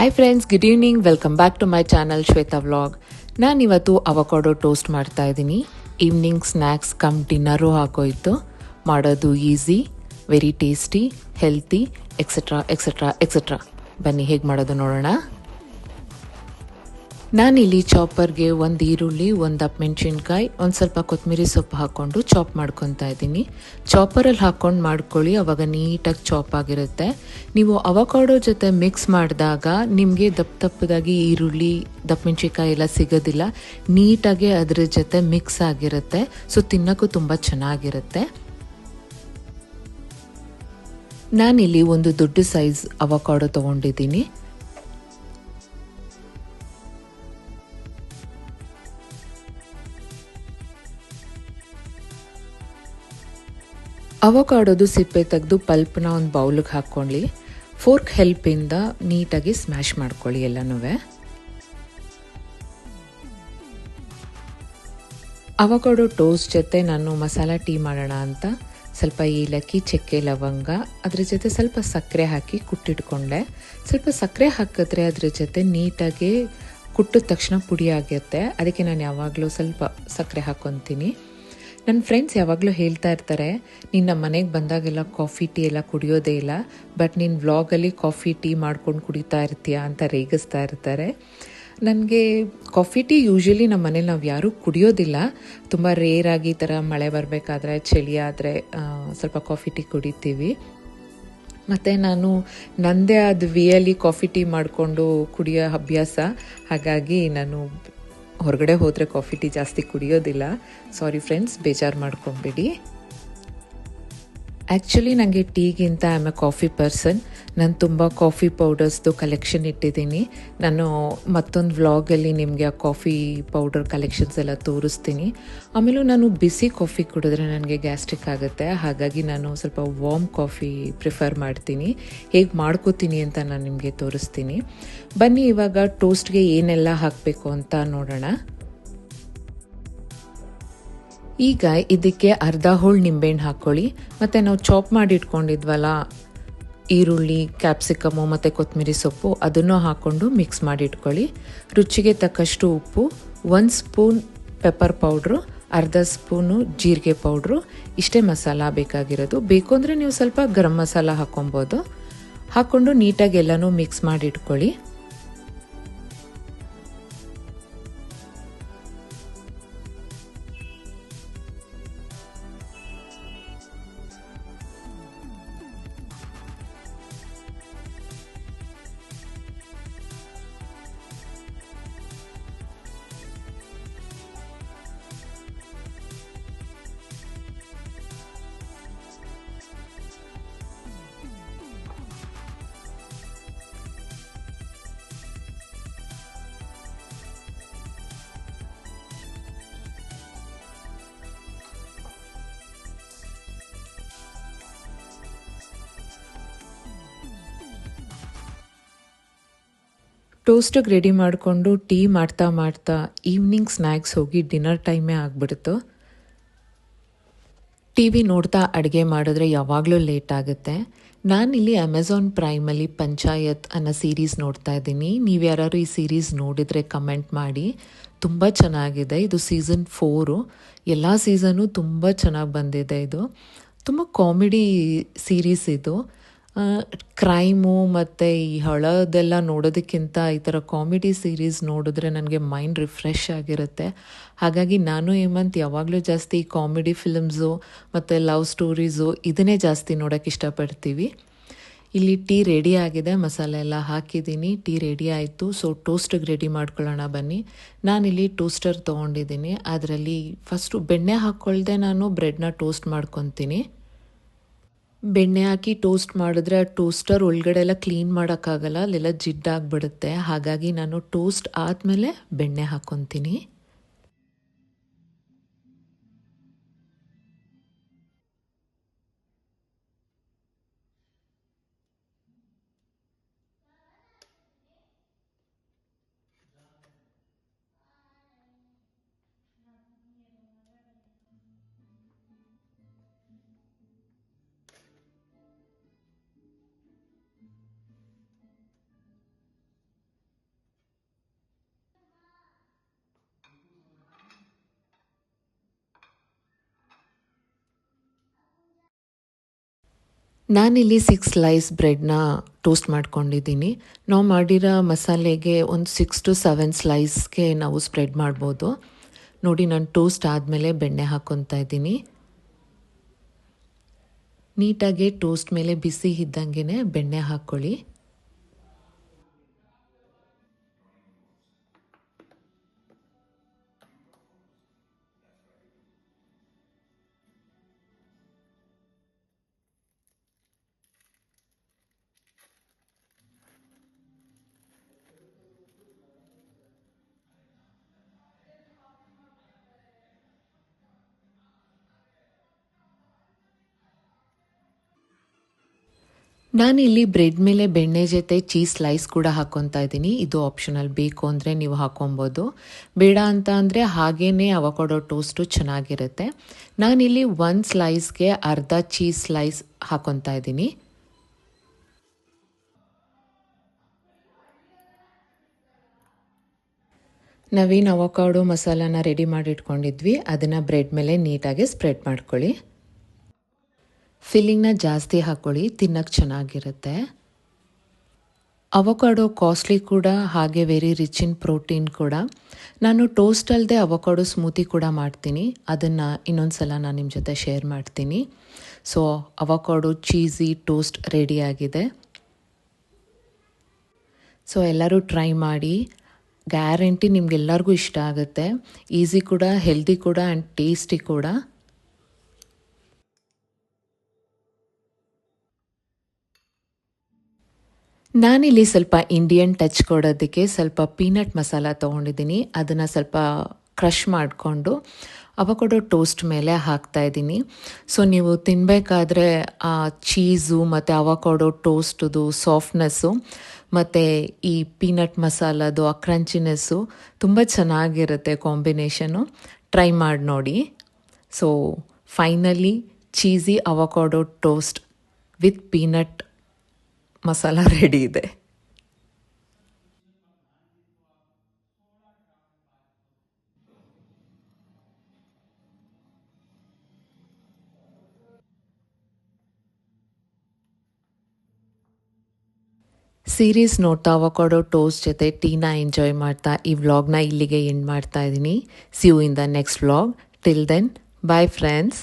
Hi friends, good evening. Welcome back to my channel Shweta vlog. ನಾನಿವತ್ತು avocado toast ಮಾಡ್ತಾ ಇದ್ದೀನಿ. Evening snacks cum dinner ಹಾಕೋಯಿತು. ಮಾಡೋದು easy, very tasty, healthy, etcetera etcetera etcetera. ಬನ್ನಿ ಹೇಗೆ ಮಾಡೋದು ನೋಡೋಣ. ನಾನಿಲ್ಲಿ ಚಾಪರ್ಗೆ ಒಂದು ಈರುಳ್ಳಿ, ಒಂದು ದಪ್ಪ ಮೆಣಸಿನ್ಕಾಯಿ, ಒಂದು ಸ್ವಲ್ಪ ಕೊತ್ತಂಬರಿ ಸೊಪ್ಪು ಹಾಕ್ಕೊಂಡು ಚಾಪ್ ಮಾಡ್ಕೊತಾ ಇದ್ದೀನಿ. ಚಾಪರಲ್ಲಿ ಹಾಕ್ಕೊಂಡು ಮಾಡ್ಕೊಳ್ಳಿ, ಆವಾಗ ನೀಟಾಗಿ ಚಾಪ್ ಆಗಿರುತ್ತೆ. ನೀವು ಅವಕಾಡೋ ಜೊತೆ ಮಿಕ್ಸ್ ಮಾಡಿದಾಗ ನಿಮಗೆ ದಪ್ಪದಾಗಿ ಈರುಳ್ಳಿ, ದಪ್ಪ ಮೆಣಸಿನ್ಕಾಯಿ ಎಲ್ಲ ಸಿಗೋದಿಲ್ಲ. ನೀಟಾಗಿ ಅದರ ಜೊತೆ ಮಿಕ್ಸ್ ಆಗಿರುತ್ತೆ. ಸೊ ತಿನ್ನೋಕ್ಕೂ ತುಂಬ ಚೆನ್ನಾಗಿರುತ್ತೆ. ನಾನಿಲ್ಲಿ ಒಂದು ದೊಡ್ಡ ಸೈಜ್ ಅವಕಾಡೋ ತೊಗೊಂಡಿದ್ದೀನಿ. ಅವಕಾಡೋದು ಸಿಪ್ಪೆ ತೆಗೆದು ಪಲ್ಪ್ನ ಒಂದು ಬೌಲಿಗೆ ಹಾಕ್ಕೊಳ್ಳಿ. ಫೋರ್ಕ್ ಹೆಲ್ಪಿಂದ ನೀಟಾಗಿ ಸ್ಮ್ಯಾಶ್ ಮಾಡ್ಕೊಳ್ಳಿ ಎಲ್ಲನೂ. ಅವಕಾಡೋ ಟೋಸ್ಟ್ ಜೊತೆ ನಾನು ಮಸಾಲ ಟೀ ಮಾಡೋಣ ಅಂತ ಸ್ವಲ್ಪ ಏಲಕ್ಕಿ, ಚಕ್ಕೆ, ಲವಂಗ, ಅದ್ರ ಜೊತೆ ಸ್ವಲ್ಪ ಸಕ್ಕರೆ ಹಾಕಿ ಕುಟ್ಟಿಟ್ಕೊಂಡೆ. ಸ್ವಲ್ಪ ಸಕ್ಕರೆ ಹಾಕಿದ್ರೆ ಅದ್ರ ಜೊತೆ ನೀಟಾಗಿ ಕುಟ್ಟಿದ ತಕ್ಷಣ ಪುಡಿ ಆಗುತ್ತೆ. ಅದಕ್ಕೆ ನಾನು ಯಾವಾಗಲೂ ಸ್ವಲ್ಪ ಸಕ್ಕರೆ ಹಾಕ್ಕೊತೀನಿ. ನನ್ನ ಫ್ರೆಂಡ್ಸ್ ಯಾವಾಗಲೂ ಹೇಳ್ತಾ ಇರ್ತಾರೆ, ನೀನು ನಮ್ಮ ಮನೆಗೆ ಬಂದಾಗೆಲ್ಲ ಕಾಫಿ ಟೀ ಎಲ್ಲ ಕುಡಿಯೋದೇ ಇಲ್ಲ, ಬಟ್ ನೀನು ವ್ಲಾಗಲ್ಲಿ ಕಾಫಿ ಟೀ ಮಾಡ್ಕೊಂಡು ಕುಡಿತಾ ಇರ್ತೀಯ ಅಂತ ರೇಗಿಸ್ತಾ ಇರ್ತಾರೆ. ನನಗೆ ಕಾಫಿ ಟೀ ಯೂಶ್ವಲಿ ನಮ್ಮ ಮನೇಲಿ ನಾವು ಯಾರೂ ಕುಡಿಯೋದಿಲ್ಲ. ತುಂಬ ರೇರಾಗಿ ಈ ಥರ ಮಳೆ ಬರಬೇಕಾದ್ರೆ, ಚಳಿ ಆದರೆ ಸ್ವಲ್ಪ ಕಾಫಿ ಟೀ ಕುಡಿತೀವಿ. ಮತ್ತು ನಾನು ನನ್ನದೇ ಆದ ವೇಯಲ್ಲಿ ಕಾಫಿ ಟೀ ಮಾಡಿಕೊಂಡು ಕುಡಿಯೋ ಅಭ್ಯಾಸ. ಹಾಗಾಗಿ ನಾನು ಹೊರಗಡೆ ಹೋದರೆ ಕಾಫಿ ಟೀ ಜಾಸ್ತಿ ಕುಡಿಯೋದಿಲ್ಲ. ಸಾರಿ ಫ್ರೆಂಡ್ಸ್, ಬೇಜಾರು ಮಾಡ್ಕೊಂಬಿಡಿ. ಆ್ಯಕ್ಚುಲಿ ನನಗೆ ಟೀಗಿಂತ I am a coffee person. ನಾನು ತುಂಬ ಕಾಫಿ ಪೌಡರ್ಸ್ದು ಕಲೆಕ್ಷನ್ ಇಟ್ಟಿದ್ದೀನಿ. ನಾನು ಮತ್ತೊಂದು ವ್ಲಾಗಲ್ಲಿ ನಿಮಗೆ ಆ ಕಾಫಿ ಪೌಡರ್ ಕಲೆಕ್ಷನ್ಸ್ ಎಲ್ಲ ತೋರಿಸ್ತೀನಿ. ಆಮೇಲೂ ನಾನು ಬಿಸಿ ಕಾಫಿ ಕುಡಿದ್ರೆ ನನಗೆ ಗ್ಯಾಸ್ಟ್ರಿಕ್ ಆಗುತ್ತೆ. ಹಾಗಾಗಿ ನಾನು ಸ್ವಲ್ಪ ವಾರ್ಮ್ ಕಾಫಿ ಪ್ರಿಫರ್ ಮಾಡ್ತೀನಿ. ಹೇಗೆ ಮಾಡ್ಕೋತೀನಿ ಅಂತ ನಾನು ನಿಮಗೆ ತೋರಿಸ್ತೀನಿ. ಬನ್ನಿ ಇವಾಗ ಟೋಸ್ಟ್ಗೆ ಏನೆಲ್ಲ ಹಾಕಬೇಕು ಅಂತ ನೋಡೋಣ. ಈಗ ಇದಕ್ಕೆ ಅರ್ಧ ಹೋಳು ನಿಂಬೆಹಣ್ಣು ಹಾಕ್ಕೊಳ್ಳಿ. ಮತ್ತು ನಾವು ಚಾಪ್ ಮಾಡಿ ಇಟ್ಕೊಂಡಿದ್ವಲ್ಲ ಈರುಳ್ಳಿ, ಕ್ಯಾಪ್ಸಿಕಮು ಮತ್ತು ಕೊತ್ತಂಬರಿ ಸೊಪ್ಪು, ಅದನ್ನು ಹಾಕ್ಕೊಂಡು ಮಿಕ್ಸ್ ಮಾಡಿ ಇಟ್ಕೊಳ್ಳಿ. ರುಚಿಗೆ ತಕ್ಕಷ್ಟು ಉಪ್ಪು, 1 ಸ್ಪೂನ್ ಪೆಪ್ಪರ್ ಪೌಡ್ರು, ಅರ್ಧ ಸ್ಪೂನು ಜೀರಿಗೆ ಪೌಡ್ರು. ಇಷ್ಟೇ ಮಸಾಲ ಬೇಕಾಗಿರೋದು. ಬೇಕು ಅಂದರೆ ನೀವು ಸ್ವಲ್ಪ ಗರಂ ಮಸಾಲ ಹಾಕ್ಕೊಬೋದು. ಹಾಕ್ಕೊಂಡು ನೀಟಾಗಿ ಎಲ್ಲನೂ ಮಿಕ್ಸ್ ಮಾಡಿ ಇಟ್ಕೊಳ್ಳಿ. ಟೋಸ್ಟಿಗೆ ರೆಡಿ ಮಾಡಿಕೊಂಡು ಟೀ ಮಾಡ್ತಾ ಮಾಡ್ತಾ ಈವ್ನಿಂಗ್ ಸ್ನ್ಯಾಕ್ಸ್ ಹೋಗಿ ಡಿನ್ನರ್ ಟೈಮೇ ಆಗಿಬಿಡ್ತು. ಟಿ ವಿ ನೋಡ್ತಾ ಅಡುಗೆ ಮಾಡಿದ್ರೆ ಯಾವಾಗಲೂ ಲೇಟ್ ಆಗುತ್ತೆ. ನಾನಿಲ್ಲಿ ಅಮೆಝಾನ್ ಪ್ರೈಮಲ್ಲಿ ಪಂಚಾಯತ್ ಅನ್ನೋ ಸೀರೀಸ್ ನೋಡ್ತಾ ಇದ್ದೀನಿ. ನೀವು ಯಾರು ಈ ಸೀರೀಸ್ ನೋಡಿದರೆ ಕಮೆಂಟ್ ಮಾಡಿ. ತುಂಬ ಚೆನ್ನಾಗಿದೆ. ಇದು ಸೀಸನ್ 4. ಎಲ್ಲ ಸೀಸನ್ನು ತುಂಬ ಚೆನ್ನಾಗಿ ಬಂದಿದೆ. ಇದು ತುಂಬ ಕಾಮಿಡಿ ಸೀರೀಸ್. ಇದು ಕ್ರೈಮು ಮತ್ತು ಈ ಹಳದೆಲ್ಲ ನೋಡೋದಕ್ಕಿಂತ ಈ ಥರ ಕಾಮಿಡಿ ಸೀರೀಸ್ ನೋಡಿದ್ರೆ ನನಗೆ ಮೈಂಡ್ ರಿಫ್ರೆಶ್ ಆಗಿರುತ್ತೆ. ಹಾಗಾಗಿ ನಾನು ಹೇಮಂತ್ ಯಾವಾಗಲೂ ಜಾಸ್ತಿ ಕಾಮಿಡಿ ಫಿಲ್ಮ್ಸು ಮತ್ತು ಲವ್ ಸ್ಟೋರೀಸು ಇದನ್ನೇ ಜಾಸ್ತಿ ನೋಡೋಕ್ಕೆ ಇಷ್ಟಪಡ್ತೀವಿ. ಇಲ್ಲಿ ಟೀ ರೆಡಿ ಆಗಿದೆ, ಮಸಾಲೆ ಎಲ್ಲ ಹಾಕಿದ್ದೀನಿ, ಟೀ ರೆಡಿ ಆಯಿತು. ಸೊ ಟೋಸ್ಟಿಗೆ ರೆಡಿ ಮಾಡ್ಕೊಳ್ಳೋಣ ಬನ್ನಿ. ನಾನಿಲ್ಲಿ ಟೋಸ್ಟರ್ ತೊಗೊಂಡಿದ್ದೀನಿ. ಅದರಲ್ಲಿ ಫಸ್ಟು ಬೆಣ್ಣೆ ಹಾಕ್ಕೊಳ್ದೆ ನಾನು ಬ್ರೆಡ್ನ ಟೋಸ್ಟ್ ಮಾಡ್ಕೊತೀನಿ. ಬೆಣ್ಣೆ ಹಾಕಿ ಟೋಸ್ಟ್ ಮಾಡಿದ್ರೆ ಆ ಟೋಸ್ಟರ್ ಒಳಗಡೆ ಎಲ್ಲ ಕ್ಲೀನ್ ಮಾಡೋಕ್ಕಾಗಲ್ಲ, ಅಲ್ಲೆಲ್ಲ ಜಿಡ್ಡಾಗಿಬಿಡುತ್ತೆ. ಹಾಗಾಗಿ ನಾನು ಟೋಸ್ಟ್ ಆದಮೇಲೆ ಬೆಣ್ಣೆ ಹಾಕ್ಕೊತೀನಿ. ನಾನಿಲ್ಲಿ 6 ಸ್ಲೈಸ್ ಬ್ರೆಡ್ನ ಟೋಸ್ಟ್ ಮಾಡ್ಕೊಂಡಿದ್ದೀನಿ. ನಾವು ಮಾಡಿರೋ ಮಸಾಲೆಗೆ ಒಂದು 6 to 7 ಸ್ಲೈಸ್ಗೆ ನಾವು ಸ್ಪ್ರೆಡ್ ಮಾಡ್ಬೋದು. ನೋಡಿ ನಾನು ಟೋಸ್ಟ್ ಆದಮೇಲೆ ಬೆಣ್ಣೆ ಹಾಕ್ಕೊತಾ ಇದ್ದೀನಿ. ನೀಟಾಗಿ ಟೋಸ್ಟ್ ಮೇಲೆ ಬಿಸಿ ಇದ್ದಂಗೆ ಬೆಣ್ಣೆ ಹಾಕ್ಕೊಳ್ಳಿ. ನಾನಿಲ್ಲಿ ಬ್ರೆಡ್ ಮೇಲೆ ಬೆಣ್ಣೆ ಜೊತೆ ಚೀಸ್ ಸ್ಲೈಸ್ ಕೂಡ ಹಾಕ್ಕೊತಾ ಇದ್ದೀನಿ. ಇದು ಆಪ್ಷನಲ್, ಬೇಕು ಅಂದರೆ ನೀವು ಹಾಕ್ಕೊಬೋದು, ಬೇಡ ಅಂತ ಅಂದರೆ ಹಾಗೇ ಅವಕಾಡೋ ಟೋಸ್ಟು ಚೆನ್ನಾಗಿರುತ್ತೆ. ನಾನಿಲ್ಲಿ 1 ಸ್ಲೈಸ್ಗೆ ಅರ್ಧ ಚೀಸ್ ಸ್ಲೈಸ್ ಹಾಕ್ಕೊತಾ ಇದ್ದೀನಿ. ನಾವೇನು ಅವಕಾಡೋ ಮಸಾಲಾನ ರೆಡಿ ಮಾಡಿ ಇಟ್ಕೊಂಡಿದ್ವಿ ಅದನ್ನು ಬ್ರೆಡ್ ಮೇಲೆ ನೀಟಾಗಿ ಸ್ಪ್ರೆಡ್ ಮಾಡ್ಕೊಳ್ಳಿ. ಫಿಲ್ಲಿಂಗ್ನ ಜಾಸ್ತಿ ಹಾಕ್ಕೊಳ್ಳಿ, ತಿನ್ನೋಕ್ಕೆ ಚೆನ್ನಾಗಿರುತ್ತೆ. ಅವಕಾಡೋ ಕಾಸ್ಟ್ಲಿ ಕೂಡ, ಹಾಗೆ ವೆರಿ ರಿಚ್ ಇನ್ ಪ್ರೋಟೀನ್ ಕೂಡ. ನಾನು ಟೋಸ್ಟ್ ಅಲ್ಲದೆ ಅವಕಾಡೋ ಸ್ಮೂತಿ ಕೂಡ ಮಾಡ್ತೀನಿ, ಅದನ್ನು ಇನ್ನೊಂದು ಸಲ ನಾನು ನಿಮ್ಮ ಜೊತೆ ಶೇರ್ ಮಾಡ್ತೀನಿ. ಸೊ ಅವಕಾಡೋ ಚೀಸಿ ಟೋಸ್ಟ್ ರೆಡಿಯಾಗಿದೆ. ಸೊ ಎಲ್ಲರೂ ಟ್ರೈ ಮಾಡಿ, ಗ್ಯಾರಂಟಿ ನಿಮಗೆಲ್ಲರಿಗೂ ಇಷ್ಟ ಆಗುತ್ತೆ. ಈಸಿ ಕೂಡ, ಹೆಲ್ದಿ ಕೂಡ ಆ್ಯಂಡ್ ಟೇಸ್ಟಿ ಕೂಡ. ನಾನಿಲ್ಲಿ ಸ್ವಲ್ಪ ಇಂಡಿಯನ್ ಟಚ್ ಕೊಡೋದಕ್ಕೆ ಸ್ವಲ್ಪ ಪೀನಟ್ ಮಸಾಲ ತೊಗೊಂಡಿದ್ದೀನಿ. ಅದನ್ನು ಸ್ವಲ್ಪ ಕ್ರಷ್ ಮಾಡಿಕೊಂಡು ಅವಕಾಡೋ ಟೋಸ್ಟ್ ಮೇಲೆ ಹಾಕ್ತಾಯಿದ್ದೀನಿ. ಸೊ ನೀವು ತಿನ್ನಬೇಕಾದ್ರೆ ಆ ಚೀಸು ಮತ್ತು ಅವಕಾಡೋ ಟೋಸ್ಟದು ಸಾಫ್ಟ್ನೆಸ್ಸು ಮತ್ತು ಈ ಪೀನಟ್ ಮಸಾಲದು ಆ ಕ್ರಂಚಿನೆಸ್ಸು ತುಂಬ ಚೆನ್ನಾಗಿರುತ್ತೆ ಕಾಂಬಿನೇಷನು. ಟ್ರೈ ಮಾಡಿ ನೋಡಿ. So finally cheesy avocado toast with peanut masala ready ಇದೆ. ಸೀರೀಸ್ ನೋಡ್ತಾ ಅವಕಾಡೋ ಟೋಸ್ಟ್ ಜೊತೆ ಟೀನ ಎಂಜಾಯ್ ಮಾಡ್ತಾ ಈ ವ್ಲಾಗ್ನ ಇಲ್ಲಿಗೆ ಎಂಡ್ ಮಾಡ್ತಾ ಇದ್ದೀನಿ. See you in the next vlog. Till then, bye friends.